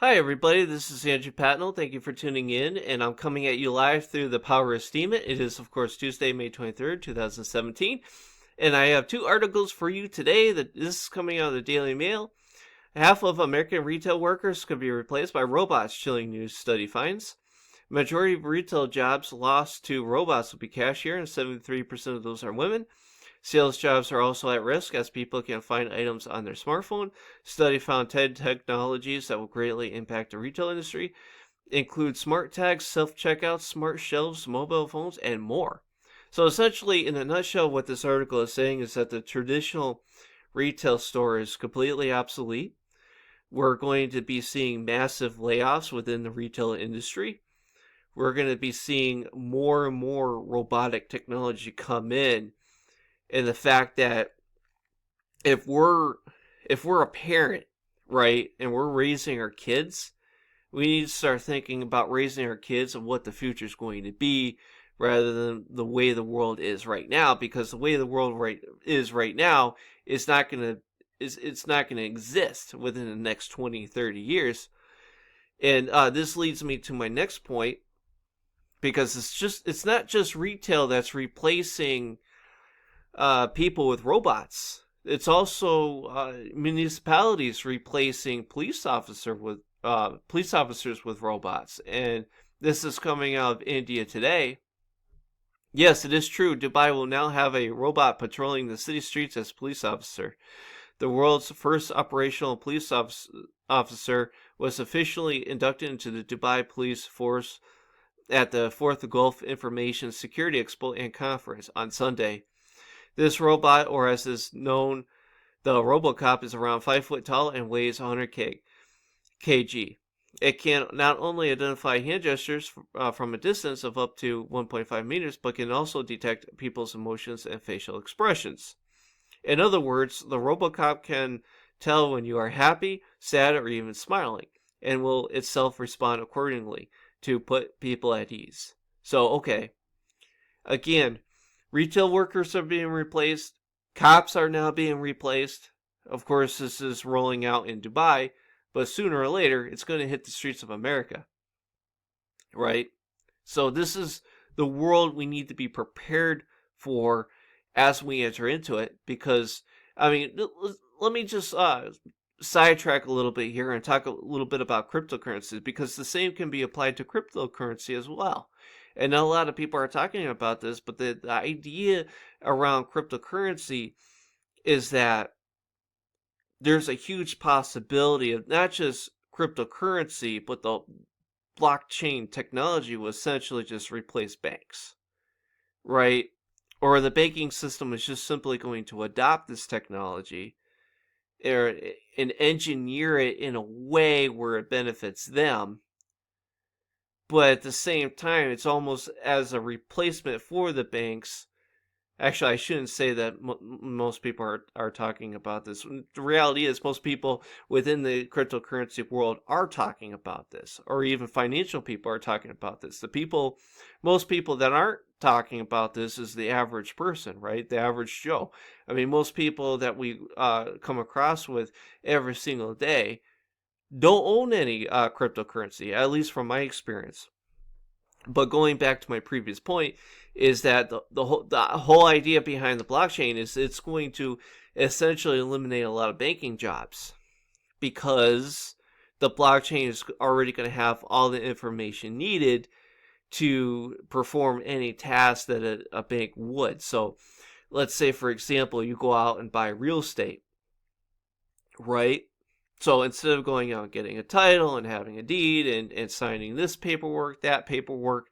Hi, everybody. This is Andrew Patnell. Thank you for tuning in, and I'm coming at you live through the Power of Steam It. It is, of course, Tuesday, May 23rd, 2017, and I have two articles for you today. This is coming out of the Daily Mail. Half of American retail workers could be replaced by robots, chilling new study finds. Majority of retail jobs lost to robots will be cashier, and 73% of those are women. Sales jobs are also at risk as people can find items on their smartphone. Study found 10 technologies that will greatly impact the retail industry, include smart tags, self-checkouts, smart shelves, mobile phones, and more. So essentially, in a nutshell, what this article is saying is that the traditional retail store is completely obsolete. We're going to be seeing massive layoffs within the retail industry. We're going to be seeing more and more robotic technology come in, and the fact that if we're a parent, right, and we're raising our kids, we need to start thinking about raising our kids and what the future is going to be rather than the way the world is right now, because the way the world is right now is not going to it's not going to exist within the next 20, 30 years. And this leads me to my next point, because it's not just retail that's replacing people with robots. It's also municipalities replacing police officers with robots, and this is coming out of India today. Yes, it is true. Dubai will now have a robot patrolling the city streets as police officer. The world's first operational police officer was officially inducted into the Dubai Police Force at the 4th Gulf Information Security Expo and Conference on Sunday. This robot, or as is known, the Robocop, is around 5 foot tall and weighs 100 kg. It can not only identify hand gestures from a distance of up to 1.5 meters, but can also detect people's emotions and facial expressions. In other words, the Robocop can tell when you are happy, sad, or even smiling, and will itself respond accordingly to put people at ease. So, okay. Again, retail workers are being replaced. Cops are now being replaced. Of course, this is rolling out in Dubai, but sooner or later, it's going to hit the streets of America, right? So this is the world we need to be prepared for as we enter into it, because, I mean, let me just sidetrack a little bit here and talk a little bit about cryptocurrencies, because the same can be applied to cryptocurrency as well. And not a lot of people are talking about this, but the idea around cryptocurrency is that there's a huge possibility of not just cryptocurrency, but the blockchain technology will essentially just replace banks, right? Or the banking system is just simply going to adopt this technology and engineer it in a way where it benefits them. But at the same time, it's almost as a replacement for the banks. Actually, I shouldn't say that most people are talking about this. The reality is most people within the cryptocurrency world are talking about this, or even financial people are talking about this. Most people that aren't talking about this is the average person, right? The average Joe. I mean, most people that we come across with every single day don't own any cryptocurrency, at least from my experience. But going back to my previous point, is that the whole idea behind the blockchain is it's going to essentially eliminate a lot of banking jobs, because the blockchain is already going to have all the information needed to perform any task that a bank would. So let's say, for example, you go out and buy real estate, right? So instead of going out and getting a title and having a deed and signing this paperwork, that paperwork,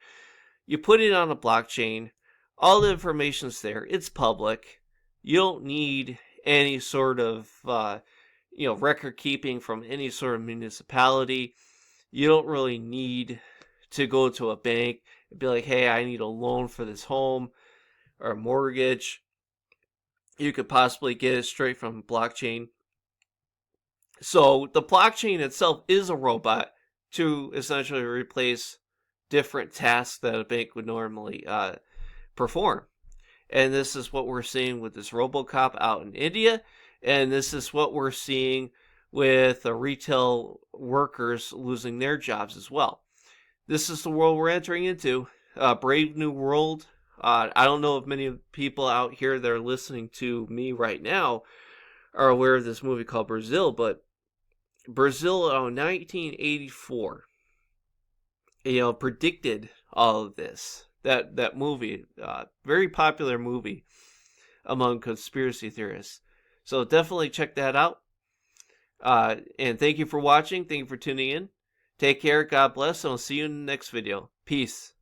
you put it on a blockchain. All the information's there. It's public. You don't need any sort of record keeping from any sort of municipality. You don't really need to go to a bank and be like, hey, I need a loan for this home or a mortgage. You could possibly get it straight from blockchain. So the blockchain itself is a robot to essentially replace different tasks that a bank would normally perform. And this is what we're seeing with this Robocop out in India. And this is what we're seeing with retail workers losing their jobs as well. This is the world we're entering into. Brave New World. I don't know if many people out here that are listening to me right now are aware of this movie called Brazil, but Brazil in 1984, predicted all of this. That movie, very popular movie among conspiracy theorists. So definitely check that out. And thank you for watching. Thank you for tuning in. Take care. God bless. And I'll see you in the next video. Peace.